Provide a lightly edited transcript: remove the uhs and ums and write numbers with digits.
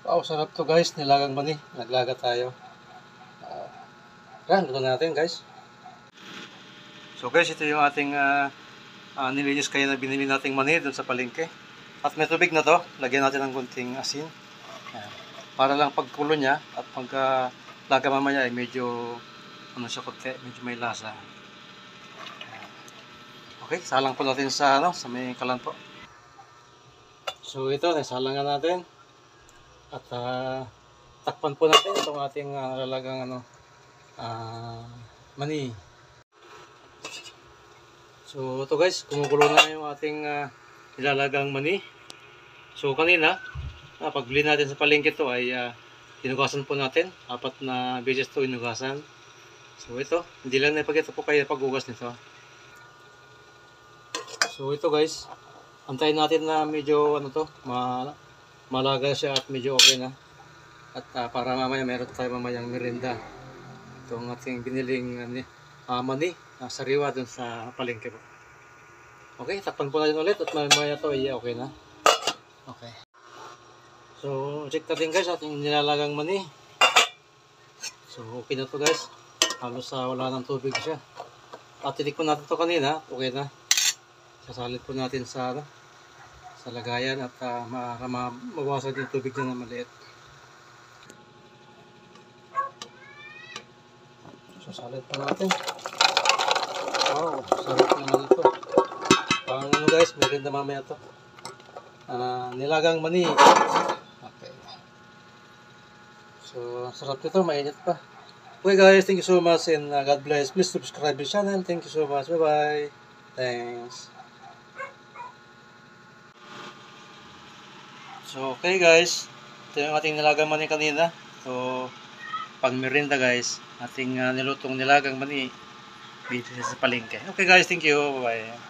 Wow, sarap to guys, nilagang mani. Naglaga tayo. Luto natin guys. So guys, ito yung ating nilinis kaya na binili nating mani dun sa palengke. At may tubig na to, lagyan natin ng kunting asin. Ayan. Para lang pagkulo niya at paglaga mamaya ay medyo siya konti, medyo may lasa. Okay, salang po natin sa may kalan po. So ito, nasalangan natin. At takpan po natin itong ating lalagang mani. So ito guys, kumukulo na yung ating ilalagang mani. So kanina, pagbili natin sa palengke ito ay hinugasan po natin. 4 na beses ito hinugasan. So ito, hindi lang naipagkita po kayo paghugas nito. So ito guys, antayin natin na medyo malaga siya at medyo okay na. At para mamaya meron tayo mamayang merienda. Ito ang ating biniling mani, sariwa dun sa palengke po. Okay, takpan po natin ulit at mamaya ito ay okay na. Okay. So check natin guys ating nilalagang mani. So okay na to guys. Halos wala ng tubig siya. At tinikman natin to kanina, okay na. Sasalit po natin sa lagayan at mabawasan yung tubig na maliit. Sasalit po natin. Wow, sarap naman ito. Pang guys, meron na mamaya ito. Nilagang mani. Okay. So sarap nito, mainit pa. Okay guys, thank you so much and God bless. Please subscribe to the channel. Thank you so much. Bye bye. Thanks. So okay guys, ito yung ating nilagang mani kanina. So pang merienda guys, ating nilutong nilagang mani dito sa palengke. Okay guys, thank you. Bye bye.